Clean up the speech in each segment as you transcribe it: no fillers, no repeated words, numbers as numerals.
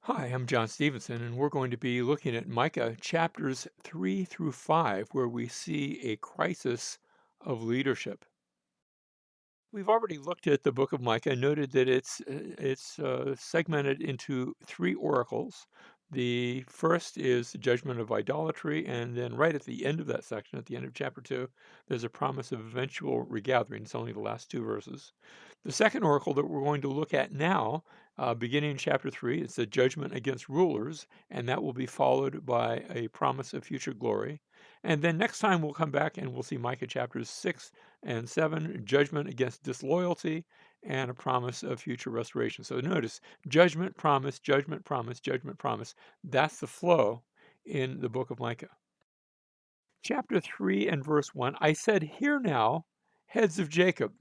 Hi, I'm John Stevenson, and we're going to be looking at Micah chapters 3 through 5, where we see a crisis of leadership. We've already looked at the book of Micah and noted that it's segmented into three oracles. The first is the judgment of idolatry, and then right at the end of that section, at the end of chapter 2, there's a promise of eventual regathering. It's only the last two verses. The second oracle that we're going to look at now, beginning in chapter 3, is the judgment against rulers, and that will be followed by a promise of future glory. And then next time we'll come back and we'll see Micah chapters 6 and 7, judgment against disloyalty, and a promise of future restoration. So notice judgment, promise, judgment, promise, judgment, promise. That's the flow in the book of Micah. Chapter 3 and verse 1, I said, Hear now, heads of Jacob.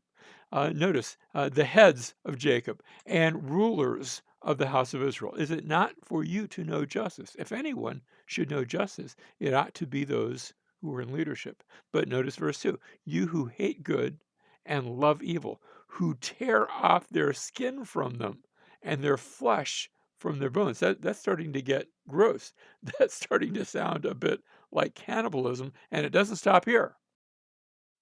Notice the heads of Jacob and rulers of the house of Israel. Is it not for you to know justice? If anyone should know justice, it ought to be those who are in leadership. But notice verse 2, you who hate good and love evil, who tear off their skin from them and their flesh from their bones. That's starting to get gross. That's starting to sound a bit like cannibalism, and it doesn't stop here.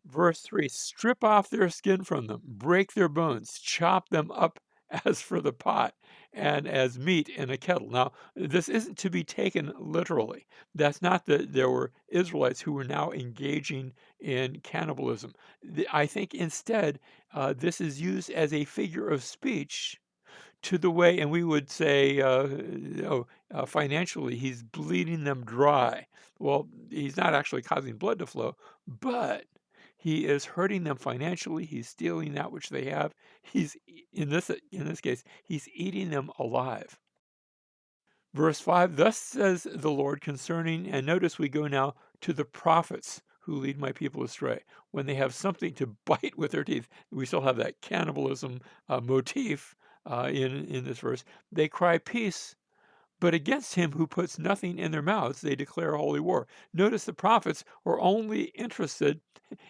Verse 3, strip off their skin from them, break their bones, chop them up as for the pot and as meat in a kettle. Now, this isn't to be taken literally. That's not that there were Israelites who were now engaging in cannibalism. I think instead, this is used as a figure of speech to the way, and we would say, financially, he's bleeding them dry. Well, he's not actually causing blood to flow, but he is hurting them financially. He's stealing that which they have. In this case, he's eating them alive. Verse 5, thus says the Lord concerning, and notice we go now to the prophets who lead my people astray. When they have something to bite with their teeth, we still have that cannibalism motif in this verse. They cry peace, but against him who puts nothing in their mouths, they declare holy war. Notice the prophets are only interested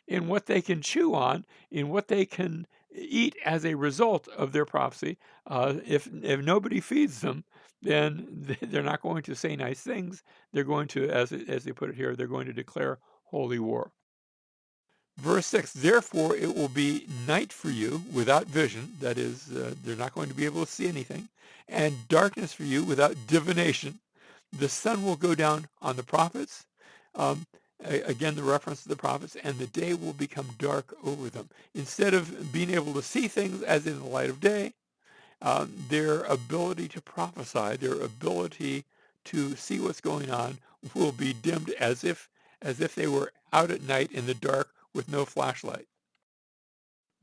in what they can chew on, in what they can eat as a result of their prophecy. If nobody feeds them, then they're not going to say nice things. They're going to, as they put it here, they're going to declare holy war. Verse 6, therefore it will be night for you without vision. That is, they're not going to be able to see anything. And darkness for you without divination. The sun will go down on the prophets. Um, Again, the reference to the prophets, and the day will become dark over them. Instead of being able to see things as in the light of day, their ability to prophesy, their ability to see what's going on will be dimmed as if they were out at night in the dark with no flashlight.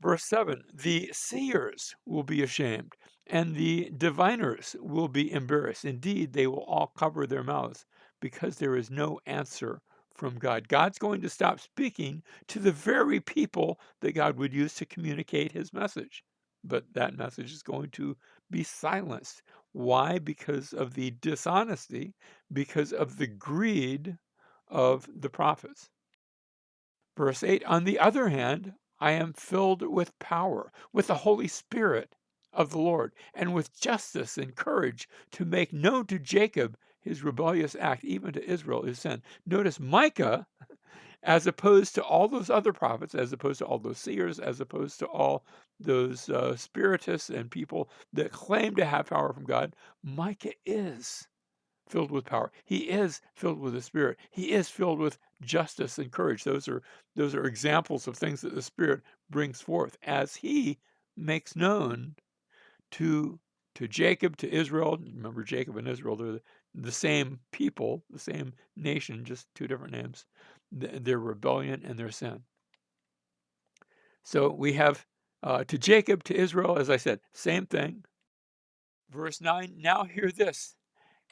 Verse 7, the seers will be ashamed, and the diviners will be embarrassed. Indeed, they will all cover their mouths because there is no answer from God. God's going to stop speaking to the very people that God would use to communicate his message. But that message is going to be silenced. Why? Because of the dishonesty, because of the greed of the prophets. Verse 8, on the other hand, I am filled with power, with the Holy Spirit of the Lord, and with justice and courage to make known to Jacob his rebellious act, even to Israel his sin. Notice Micah, as opposed to all those other prophets, as opposed to all those seers, as opposed to all those spiritists and people that claim to have power from God, Micah is filled with power. He is filled with the Spirit. He is filled with justice and courage. Those are examples of things that the Spirit brings forth as he makes known to Jacob, to Israel. Remember, Jacob and Israel, they're the same people, the same nation, just two different names. Their rebellion and their sin. So we have to Jacob, to Israel, as I said, same thing. Verse 9, now hear this,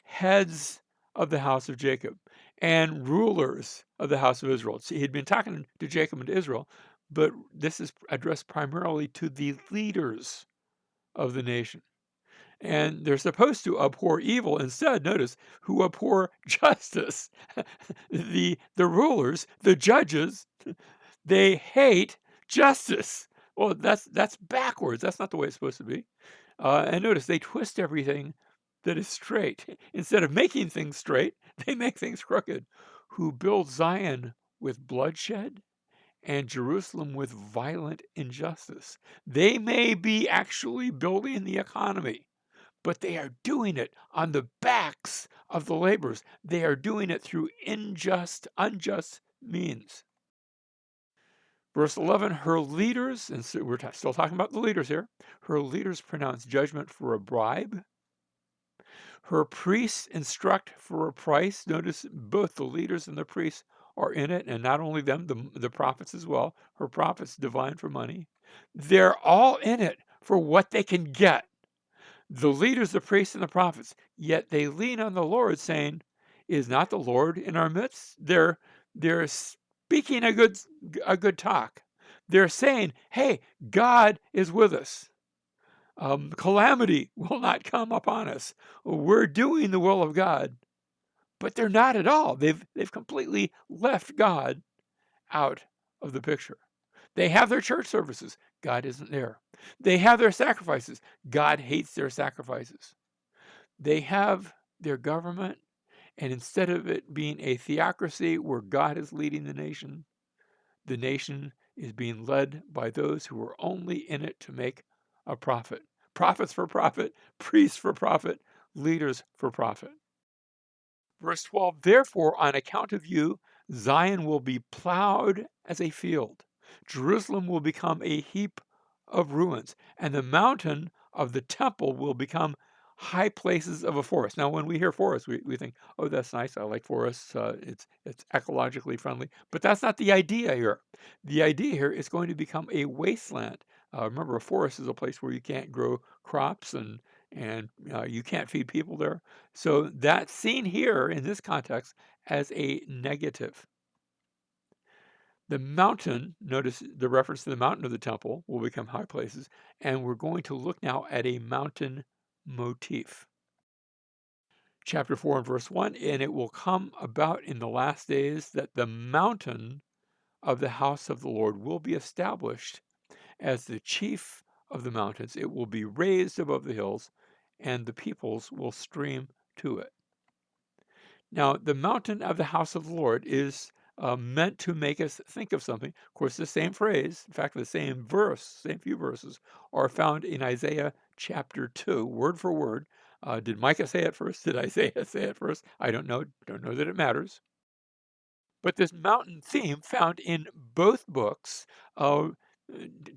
heads of the house of Jacob and rulers of the house of Israel. See, he'd been talking to Jacob and to Israel, but this is addressed primarily to the leaders of the nation. And they're supposed to abhor evil instead, notice, who abhor justice. The rulers, the judges, they hate justice. Well, that's backwards. That's not the way it's supposed to be. And notice they twist everything that is straight. Instead of making things straight, they make things crooked. Who build Zion with bloodshed and Jerusalem with violent injustice. They may be actually building the economy, but they are doing it on the backs of the laborers. They are doing it through unjust means. Verse 11, her leaders, and so we're still talking about the leaders here, her leaders pronounce judgment for a bribe. Her priests instruct for a price. Notice both the leaders and the priests are in it, and not only them, the prophets as well. Her prophets divine for money. They're all in it for what they can get. The leaders, the priests, and the prophets, yet they lean on the Lord, saying, "Is not the Lord in our midst?" They're speaking a good talk. They're saying, "Hey, God is with us. Calamity will not come upon us. We're doing the will of God." But they're not at all. They've completely left God out of the picture. They have their church services. God isn't there. They have their sacrifices. God hates their sacrifices. They have their government, and instead of it being a theocracy where God is leading the nation is being led by those who are only in it to make a profit. Prophets for profit, priests for profit, leaders for profit. Verse 12, therefore, on account of you, Zion will be plowed as a field. Jerusalem will become a heap of ruins, and the mountain of the temple will become high places of a forest. Now, when we hear forest, we think, oh, that's nice. I like forests. It's ecologically friendly. But that's not the idea here. The idea here is going to become a wasteland. Remember, a forest is a place where you can't grow crops and you can't feed people there. So that's seen here in this context as a negative. The mountain, notice the reference to the mountain of the temple, will become high places, and we're going to look now at a mountain motif. Chapter 4 and verse 1, and it will come about in the last days that the mountain of the house of the Lord will be established as the chief of the mountains. It will be raised above the hills, and the peoples will stream to it. Now, the mountain of the house of the Lord is meant to make us think of something. Of course, the same phrase, in fact, the same verse, same few verses, are found in Isaiah chapter 2, word for word. Did Micah say it first? Did Isaiah say it first? I don't know. Don't know that it matters. But this mountain theme found in both books uh,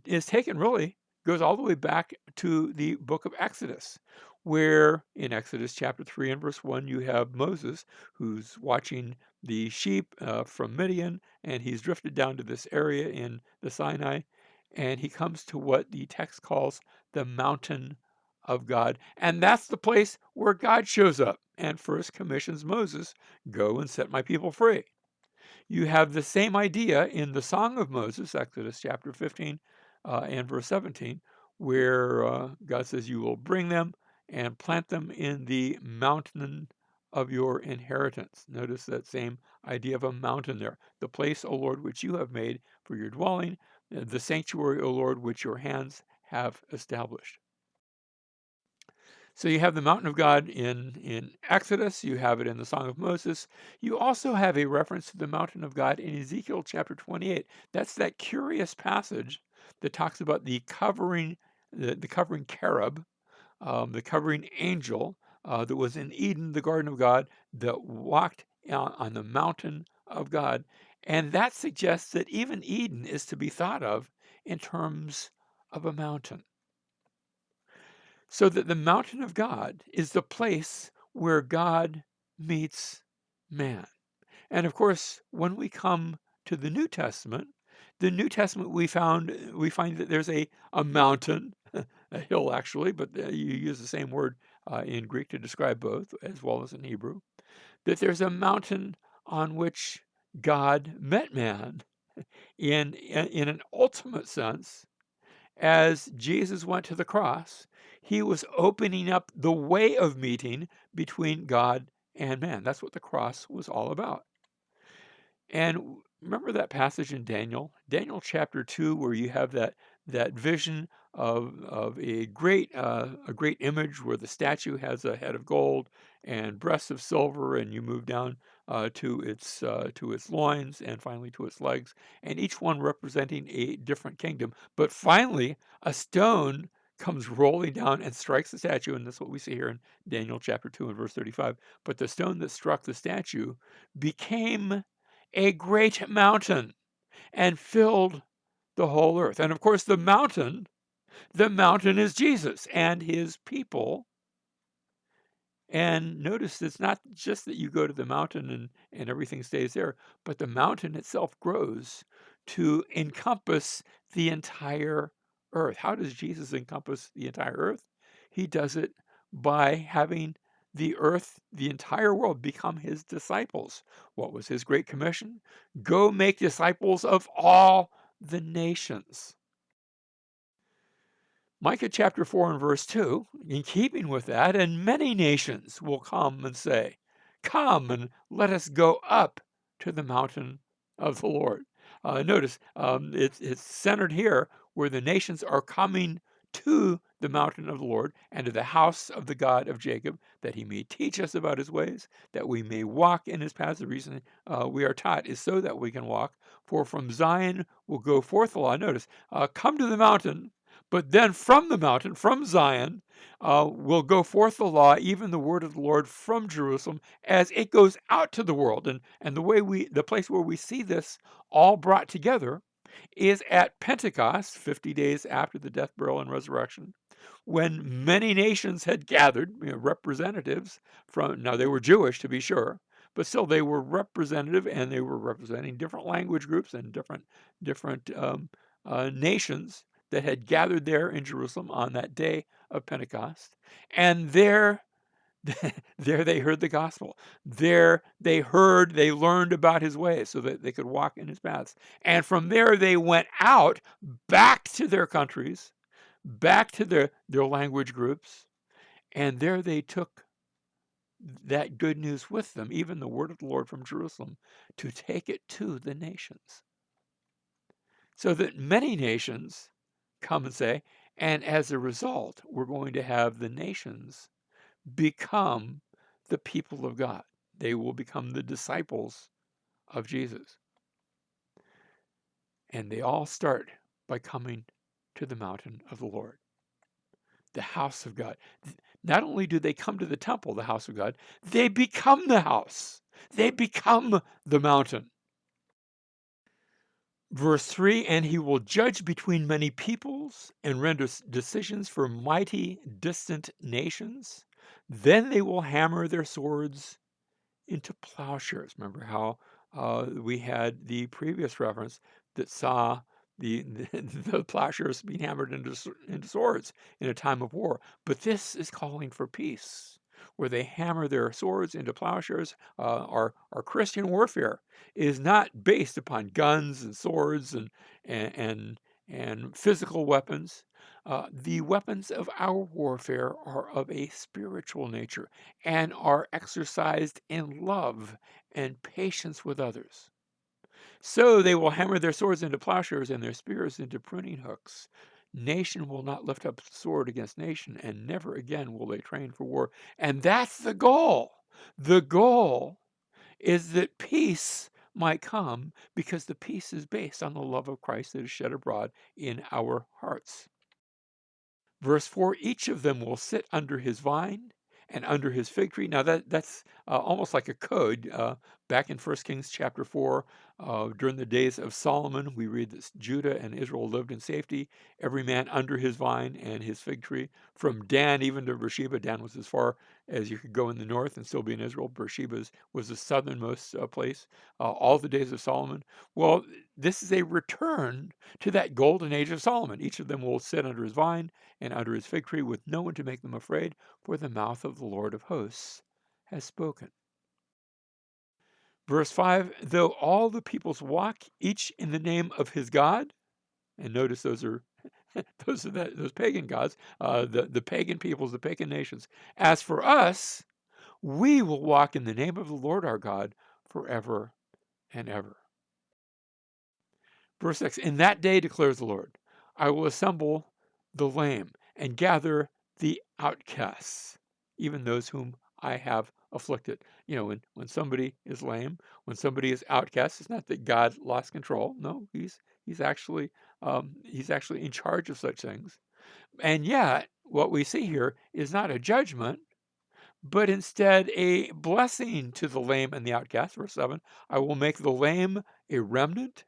is taken really, goes all the way back to the book of Exodus, where in Exodus chapter 3 and verse 1, you have Moses who's watching the sheep from Midian, and he's drifted down to this area in the Sinai, and he comes to what the text calls the mountain of God. And that's the place where God shows up and first commissions Moses, go and set my people free. You have the same idea in the Song of Moses, Exodus chapter 15 and verse 17, where God says, you will bring them and plant them in the mountain of your inheritance. Notice that same idea of a mountain there. The place, O Lord, which you have made for your dwelling, the sanctuary, O Lord, which your hands have established. So you have the mountain of God in Exodus, you have it in the Song of Moses. You also have a reference to the mountain of God in Ezekiel chapter 28. That's that curious passage that talks about the covering, the covering cherub, the covering angel that was in Eden, the garden of God, that walked on the mountain of God. And that suggests that even Eden is to be thought of in terms of a mountain. So that the mountain of God is the place where God meets man. And of course, when we come to the New Testament, we find that there's a mountain, a hill actually, but you use the same word in Greek to describe both, as well as in Hebrew, that there's a mountain on which God met man in an ultimate sense. As Jesus went to the cross, he was opening up the way of meeting between God and man. That's what the cross was all about. And remember that passage in Daniel chapter 2, where you have that vision of a great image where the statue has a head of gold and breasts of silver, and you move down to its loins and finally to its legs, and each one representing a different kingdom. But finally, a stone comes rolling down and strikes the statue, and that's what we see here in Daniel chapter 2 and verse 35. But the stone that struck the statue became a great mountain and filled the whole earth. And of course, the mountain is Jesus and his people. And notice it's not just that you go to the mountain and everything stays there, but the mountain itself grows to encompass the entire earth. How does Jesus encompass the entire earth? He does it by having the earth, the entire world, become his disciples. What was his great commission? Go make disciples of all the nations. Micah chapter 4 and verse 2, in keeping with that, and many nations will come and say, come and let us go up to the mountain of the Lord. Notice it's centered here where the nations are coming to the mountain of the Lord and to the house of the God of Jacob, that he may teach us about his ways, that we may walk in his paths. The reason we are taught is so that we can walk. For from Zion will go forth the law. Notice, come to the mountain, but then from the mountain, from Zion, will go forth the law, even the word of the Lord from Jerusalem, as it goes out to the world. And the place where we see this all brought together is at Pentecost, 50 days after the death, burial, and resurrection, when many nations had gathered, representatives from, now they were Jewish to be sure, but still they were representative, and they were representing different language groups and different nations that had gathered there in Jerusalem on that day of Pentecost. And there there they heard the gospel. There they learned about his ways so that they could walk in his paths. And from there they went out back to their countries, back to their language groups, and there they took that good news with them, even the word of the Lord from Jerusalem, to take it to the nations. So that many nations come and say, and as a result, we're going to have the nations become the people of God. They will become the disciples of Jesus. And they all start by coming to the mountain of the Lord, the house of God. Not only do they come to the temple, the house of God, they become the house. They become the mountain. Verse 3, and he will judge between many peoples and render decisions for mighty distant nations. Then they will hammer their swords into plowshares. Remember how we had the previous reference that saw the plowshares being hammered into swords in a time of war. But this is calling for peace, where they hammer their swords into plowshares. Our Christian warfare is not based upon guns and swords and physical weapons. The weapons of our warfare are of a spiritual nature and are exercised in love and patience with others. So they will hammer their swords into plowshares and their spears into pruning hooks. Nation will not lift up sword against nation, and never again will they train for war. And that's the goal. The goal is that peace might come, because the peace is based on the love of Christ that is shed abroad in our hearts. Verse 4, each of them will sit under his vine and under his fig tree. Now that's almost like a code. Back in 1 Kings chapter 4, during the days of Solomon, we read that Judah and Israel lived in safety, every man under his vine and his fig tree. From Dan even to Beersheba, Dan was as far as you could go in the north and still be in Israel. Beersheba was the southernmost place, all the days of Solomon. Well, this is a return to that golden age of Solomon. Each of them will sit under his vine and under his fig tree, with no one to make them afraid, for the mouth of the Lord of hosts has spoken. Verse 5, though all the peoples walk, each in the name of his God, and notice those are those pagan gods, the pagan peoples, the pagan nations. As for us, we will walk in the name of the Lord our God forever and ever. Verse 6, in that day declares the Lord, I will assemble the lame, and gather the outcasts, even those whom I have afflicted. When somebody is lame, when somebody is outcast, it's not that God lost control. No, he's actually in charge of such things. And yet, what we see here is not a judgment, but instead a blessing to the lame and the outcast. Verse 7, I will make the lame a remnant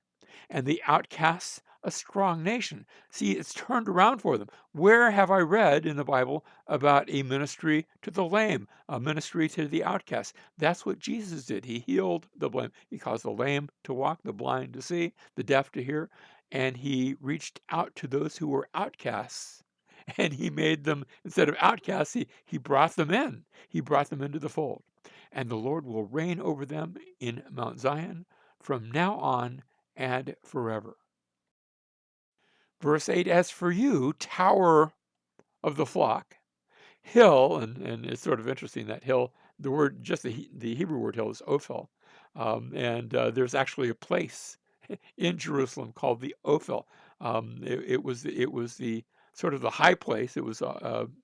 and the outcasts a strong nation. See, it's turned around for them. Where have I read in the Bible about a ministry to the lame, a ministry to the outcasts? That's what Jesus did. He healed the lame. He caused the lame to walk, the blind to see, the deaf to hear, and he reached out to those who were outcasts. And he made them, instead of outcasts, he brought them in. He brought them into the fold. And the Lord will reign over them in Mount Zion from now on and forever. Verse 8, as for you, tower of the flock, hill, and it's sort of interesting that hill, the word, just the Hebrew word hill is Ophel. And there's actually a place in Jerusalem called the Ophel. It was the sort of the high place. It was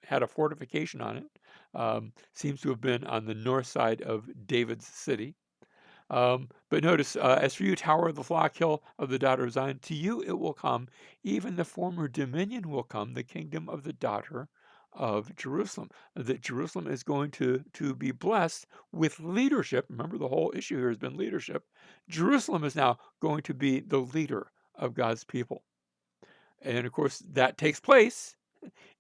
had a fortification on it. Seems to have been on the north side of David's city. But notice, as for you, tower of the flock, hill of the daughter of Zion, to you it will come, even the former dominion will come, the kingdom of the daughter of Jerusalem. That Jerusalem is going to be blessed with leadership. Remember, the whole issue here has been leadership. Jerusalem is now going to be the leader of God's people. And of course, that takes place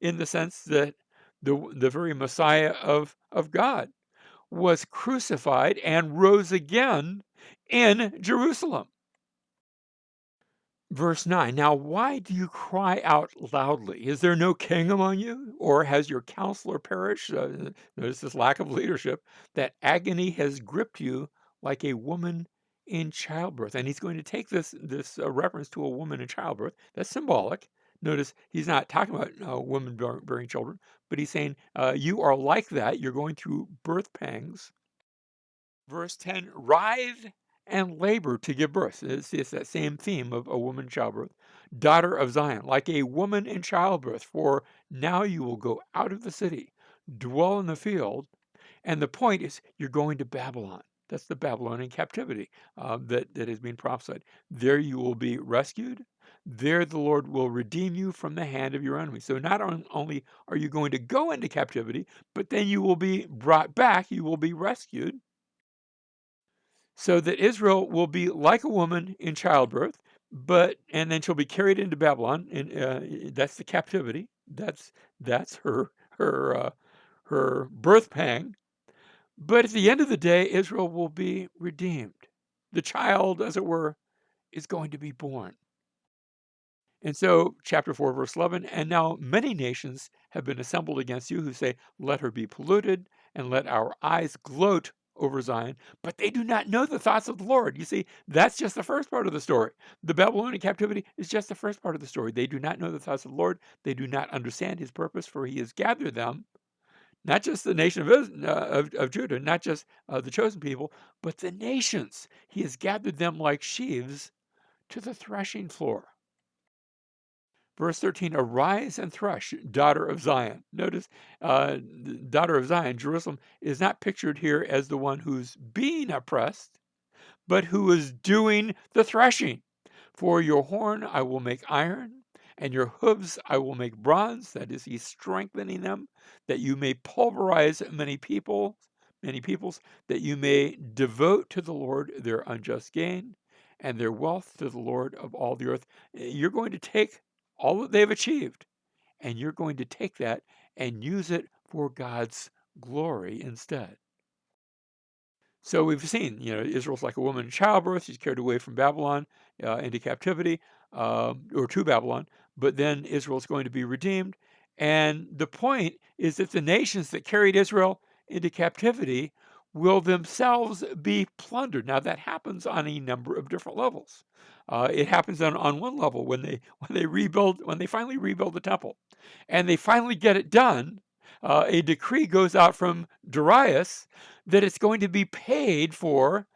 in the sense that the very Messiah of God was crucified and rose again in Jerusalem. Verse 9, now why do you cry out loudly? Is there no king among you? Or has your counselor perished? Notice this lack of leadership. That agony has gripped you like a woman in childbirth. And he's going to take this reference to a woman in childbirth. That's symbolic. Notice he's not talking about a woman bearing children, but he's saying you are like that. You're going through birth pangs. Verse 10, writhe and labor to give birth. It's that same theme of a woman in childbirth. Daughter of Zion, like a woman in childbirth, for now you will go out of the city, dwell in the field. And the point is, you're going to Babylon. That's the Babylonian captivity that has been prophesied. There you will be rescued. There the Lord will redeem you from the hand of your enemy. So not only are you going to go into captivity, but then you will be brought back. You will be rescued, so that Israel will be like a woman in childbirth, and then she'll be carried into Babylon, and that's the captivity. That's her birth pang. But at the end of the day, Israel will be redeemed. The child, as it were, is going to be born. And so, chapter 4, verse 11, and now many nations have been assembled against you who say, let her be polluted, and let our eyes gloat over Zion, but they do not know the thoughts of the Lord. You see, that's just the first part of the story. The Babylonian captivity is just the first part of the story. They do not know the thoughts of the Lord. They do not understand his purpose, for he has gathered them, not just the nation of Judah, not just the chosen people, but the nations. He has gathered them like sheaves to the threshing floor. Verse 13, arise and thresh, daughter of Zion. Notice, daughter of Zion, Jerusalem, is not pictured here as the one who's being oppressed, but who is doing the threshing. For your horn I will make iron, and your hooves I will make bronze. That is, he's strengthening them, that you may pulverize many peoples, that you may devote to the Lord their unjust gain, and their wealth to the Lord of all the earth. You're going to take all that they've achieved, and you're going to take that and use it for God's glory instead. So we've seen, Israel's like a woman in childbirth. She's carried away from Babylon into captivity, or to Babylon. But then Israel's going to be redeemed. And the point is that the nations that carried Israel into captivity will themselves be plundered. Now that happens on a number of different levels. It happens on one level when they finally rebuild the temple, and they finally get it done. A decree goes out from Darius that it's going to be paid for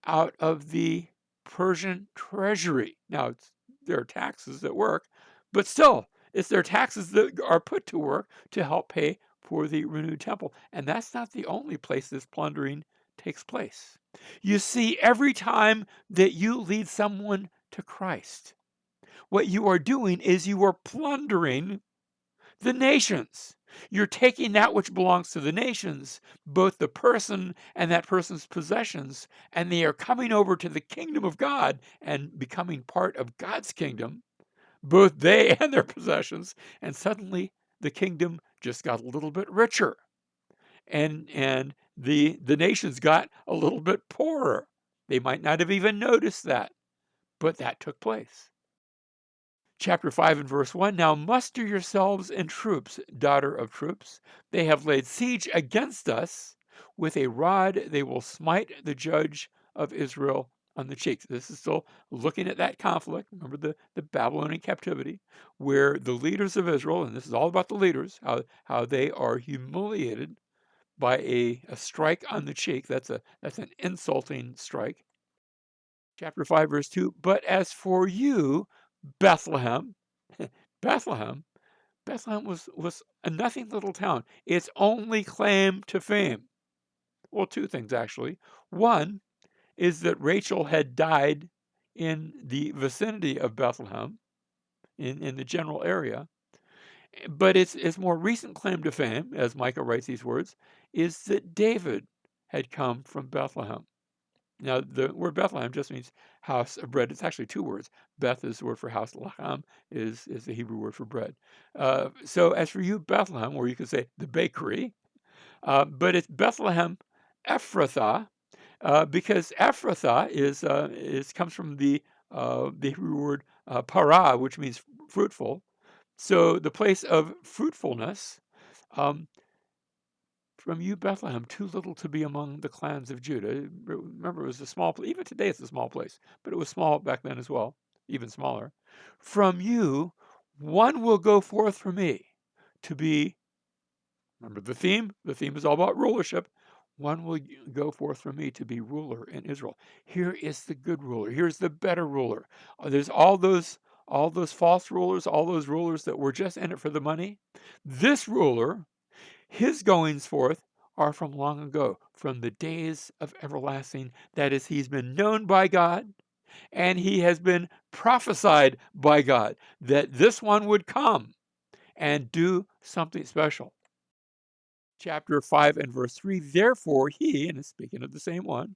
out of the Persian treasury. Now, there are taxes that work, but still, It's their taxes that are put to work to help pay for the renewed temple. And that's not the only place this plundering takes place. You see, every time that you lead someone to Christ, what you are doing is you are plundering the nations. You're taking that which belongs to the nations, both the person and that person's possessions, and they are coming over to the kingdom of God and becoming part of God's kingdom, both they and their possessions. And suddenly the kingdom just got a little bit richer, and the nations got a little bit poorer. They might not have even noticed that, but that took place. Chapter 5 and verse 1. Now muster yourselves in troops, daughter of troops. They have laid siege against us. With a rod they will smite the judge of Israel on the cheeks. This is still looking at that conflict. Remember the Babylonian captivity, where the leaders of Israel, and this is all about the leaders, how they are humiliated by a strike on the cheek. That's an insulting strike. Chapter 5, verse 2. But as for you, Bethlehem, Bethlehem, Bethlehem was a nothing little town. Its only claim to fame, well, two things actually. One is that Rachel had died in the vicinity of Bethlehem, in the general area. But its more recent claim to fame, as Micah writes these words, is that David had come from Bethlehem. Now, the word Bethlehem just means house of bread. It's actually two words. Beth is the word for house. Lacham is the Hebrew word for bread. So as for you, Bethlehem, or you could say the bakery, but it's Bethlehem Ephrathah, because Ephrathah is comes from the Hebrew word para, which means fruitful. So the place of fruitfulness. Um, from you, Bethlehem, too little to be among the clans of Judah. Remember, it was a small place. Even today, it's a small place, but it was small back then as well, even smaller. From you, one will go forth for me to be, remember the theme? The theme is all about rulership. One will go forth from me to be ruler in Israel. Here is the good ruler. Here's the better ruler. There's all those false rulers, all those rulers that were just in it for the money. This ruler, his goings forth are from long ago, from the days of everlasting. That is, he's been known by God, and he has been prophesied by God that this one would come and do something special. Chapter 5 and verse 3. Therefore, he, and it's speaking of the same one,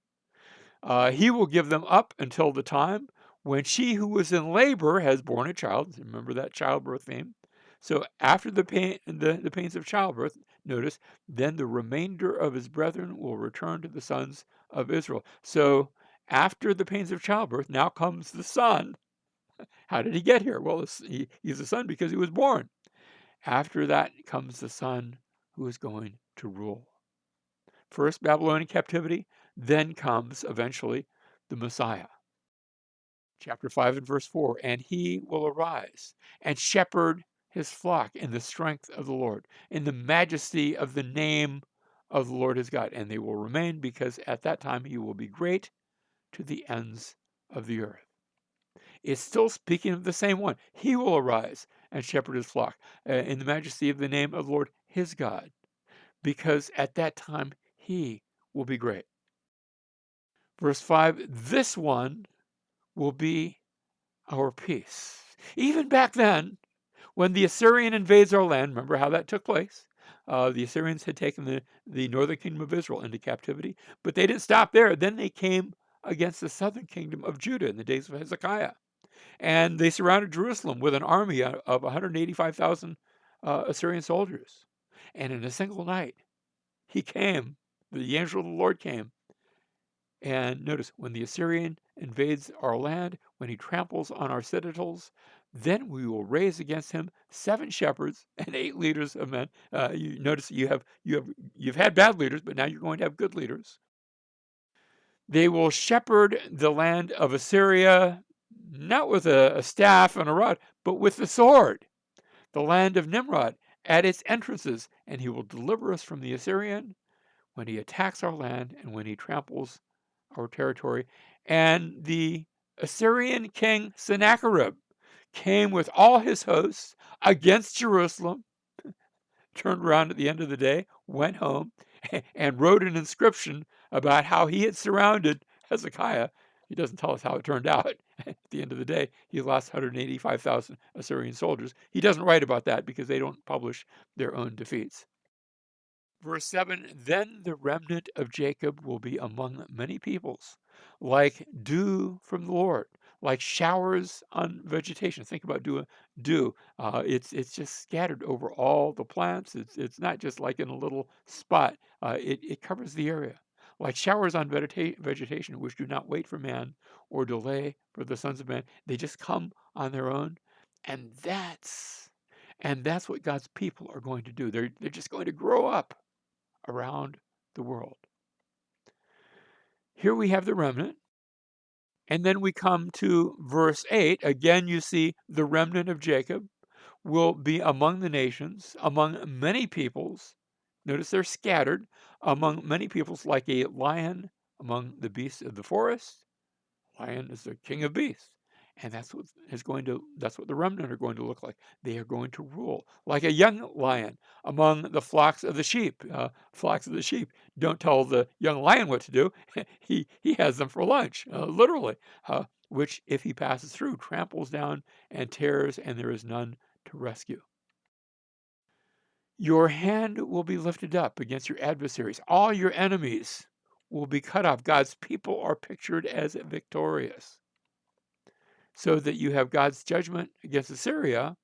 he will give them up until the time when she who was in labor has borne a child. Remember that childbirth theme. So after the pains of childbirth, notice, then the remainder of his brethren will return to the sons of Israel. So after the pains of childbirth, now comes the son. How did he get here? Well, he's a son because he was born. After that comes the son who is going to rule. First Babylonian captivity, then comes eventually the Messiah. Chapter 5 and verse 4. And he will arise and shepherd his flock in the strength of the Lord, in the majesty of the name of the Lord his God. And they will remain, because at that time he will be great to the ends of the earth. It's still speaking of the same one. He will arise and shepherd his flock in the majesty of the name of the Lord his God, because at that time he will be great. Verse 5, this one will be our peace. Even back then, when the Assyrian invades our land, remember how that took place? The Assyrians had taken the northern kingdom of Israel into captivity, but they didn't stop there. Then they came against the southern kingdom of Judah in the days of Hezekiah. And they surrounded Jerusalem with an army of 185,000 Assyrian soldiers. And in a single night, he came, the angel of the Lord came. And notice, when the Assyrian invades our land, when he tramples on our citadels, then we will raise against him 7 shepherds and 8 leaders of men. You notice you've had bad leaders, but now you're going to have good leaders. They will shepherd the land of Assyria, not with a staff and a rod, but with the sword, the land of Nimrod at its entrances, and he will deliver us from the Assyrian when he attacks our land and when he tramples our territory. And the Assyrian king Sennacherib came with all his hosts against Jerusalem, turned around at the end of the day, went home, and wrote an inscription about how he had surrounded Hezekiah. He doesn't tell us how it turned out. At the end of the day, he lost 185,000 Assyrian soldiers. He doesn't write about that because they don't publish their own defeats. Verse 7, then the remnant of Jacob will be among many peoples, like dew from the Lord, like showers on vegetation. Think about dew. It's just scattered over all the plants. It's not just like in a little spot. It covers the area. Like showers on vegetation, which do not wait for man or delay for the sons of man. They just come on their own. And that's what God's people are going to do. They're just going to grow up around the world. Here we have the remnant, and then we come to verse 8. Again, you see the remnant of Jacob will be among the nations, among many peoples. Notice they're scattered among many peoples like a lion among the beasts of the forest. Lion is the king of beasts. And that's what the remnant are going to look like. They are going to rule like a young lion among the flocks of the sheep. Flocks of the sheep don't tell the young lion what to do. He has them for lunch, literally, which if he passes through, tramples down and tears, and there is none to rescue. Your hand will be lifted up against your adversaries. All your enemies will be cut off. God's people are pictured as victorious, so that you have God's judgment against Assyria.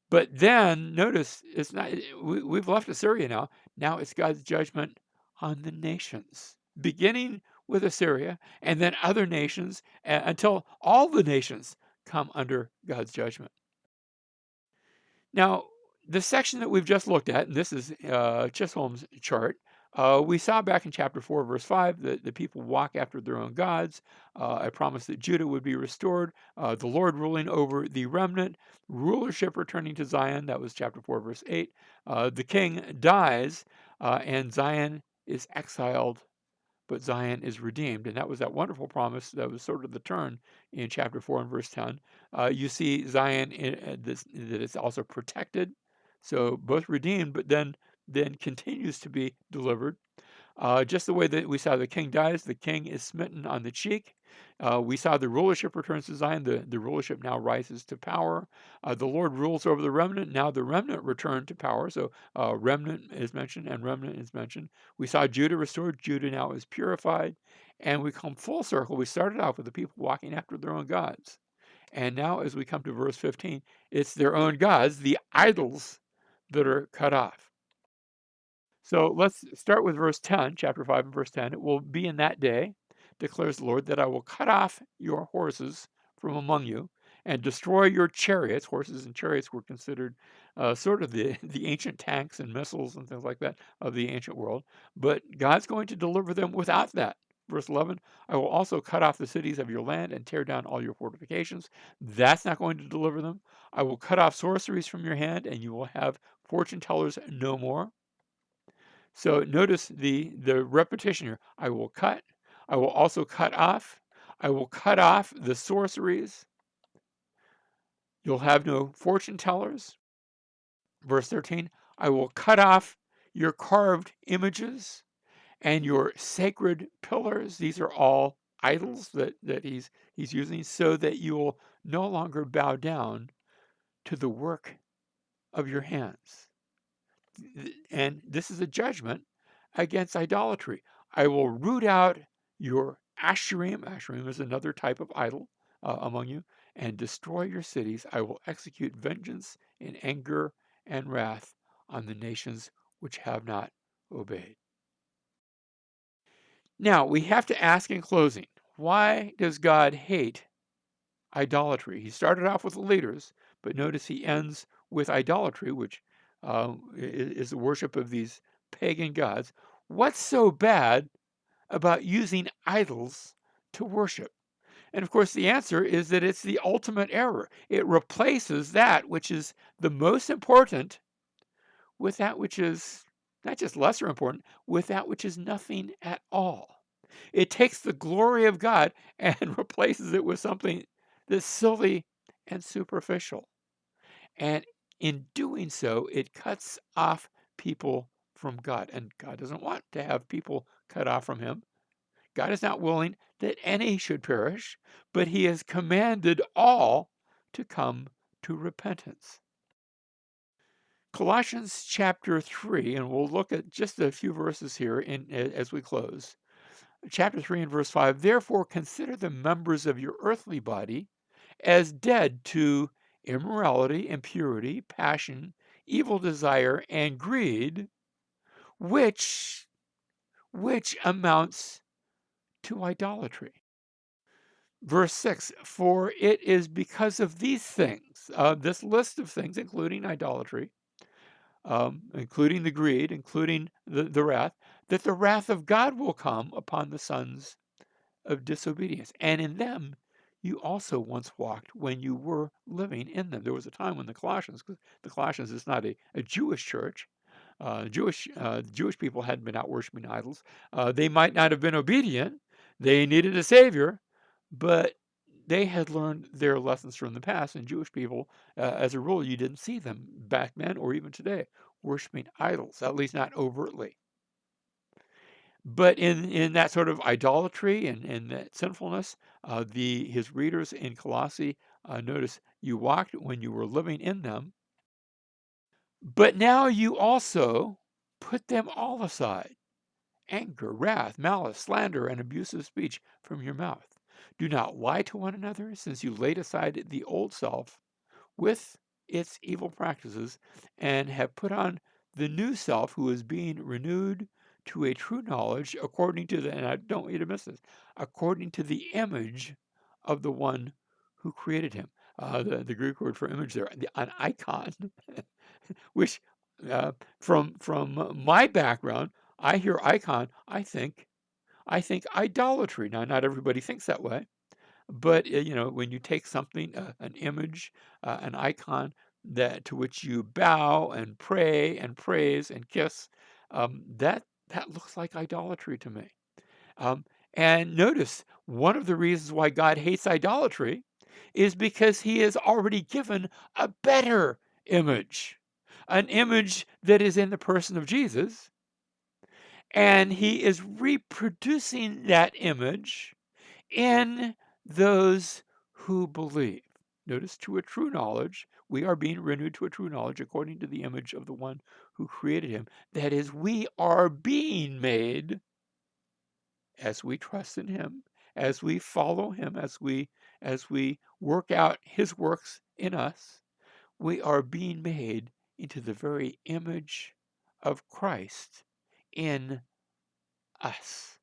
But then notice it's not, we've left Assyria now. Now it's God's judgment on the nations, beginning with Assyria and then other nations until all the nations come under God's judgment. Now, the section that we've just looked at, and this is Chisholm's chart, we saw back in chapter 4, verse 5, that the people walk after their own gods. I promised that Judah would be restored, the Lord ruling over the remnant, rulership returning to Zion. That was chapter 4, verse 8. The king dies, and Zion is exiled, but Zion is redeemed. And that was that wonderful promise that was sort of the turn in chapter 4 and verse 10. You see Zion that it's also protected. So both redeemed, but then continues to be delivered. Just the way that we saw the king dies, the king is smitten on the cheek. We saw the rulership returns to Zion. The rulership now rises to power. The Lord rules over the remnant. Now the remnant return to power. So remnant is mentioned and remnant is mentioned. We saw Judah restored. Judah now is purified. And we come full circle. We started off with the people walking after their own gods. And now as we come to verse 15, it's their own gods, the idols, that are cut off. So let's start with verse 10, chapter 5 and verse 10. It will be in that day, declares the Lord, that I will cut off your horses from among you and destroy your chariots. Horses and chariots were considered sort of the ancient tanks and missiles and things like that of the ancient world. But God's going to deliver them without that. Verse 11, I will also cut off the cities of your land and tear down all your fortifications. That's not going to deliver them. I will cut off sorceries from your hand, and you will have fortune tellers no more. So notice the repetition here. I will cut. I will also cut off. I will cut off the sorceries. You'll have no fortune tellers. Verse 13, I will cut off your carved images and your sacred pillars. These are all idols that he's using, so that you will no longer bow down to the work of your hands. And this is a judgment against idolatry. I will root out your Asherim. Asherim is another type of idol among you, and destroy your cities. I will execute vengeance in anger and wrath on the nations which have not obeyed. Now, we have to ask in closing, why does God hate idolatry? He started off with the leaders, but notice he ends with idolatry, which is the worship of these pagan gods. What's so bad about using idols to worship? And of course, the answer is that it's the ultimate error. It replaces that which is the most important with that which is not just lesser important, with that which is nothing at all. It takes the glory of God and replaces it with something that's silly and superficial. And in doing so, it cuts off people from God. And God doesn't want to have people cut off from him. God is not willing that any should perish, but he has commanded all to come to repentance. Colossians chapter 3, and we'll look at just a few verses here as we close. Chapter 3 and verse 5, therefore consider the members of your earthly body as dead to immorality, impurity, passion, evil desire, and greed, which amounts to idolatry. Verse 6, for it is because of these things, this list of things, including idolatry, including the greed, including the wrath, that the wrath of God will come upon the sons of disobedience. And in them you also once walked when you were living in them. There was a time when the Colossians, 'cause the Colossians is not a Jewish church, Jewish people hadn't been out worshiping idols. They might not have been obedient. They needed a savior, but they had learned their lessons from the past. And Jewish people, as a rule, you didn't see them back then or even today worshiping idols, at least not overtly. But in that sort of idolatry and that sinfulness, his readers in Colossae notice you walked when you were living in them, but now you also put them all aside: anger, wrath, malice, slander, and abusive speech from your mouth. Do not lie to one another, since you laid aside the old self with its evil practices and have put on the new self, who is being renewed to a true knowledge according to and I don't want you to miss this, according to the image of the one who created him. The Greek word for image there, an icon, which from my background, I hear icon, I think idolatry. Now, not everybody thinks that way, but when you take something, an image, an icon that to which you bow and pray and praise and kiss, that looks like idolatry to me. Um, and notice one of the reasons why God hates idolatry is because he has already given a better image, an image that is in the person of Jesus, and he is reproducing that image in those who believe. Notice, to a true knowledge, we are being renewed to a true knowledge according to the image of the one who created him. That is, we are being made, as we trust in him, as we follow him, as we work out his works in us, we are being made into the very image of Christ in us.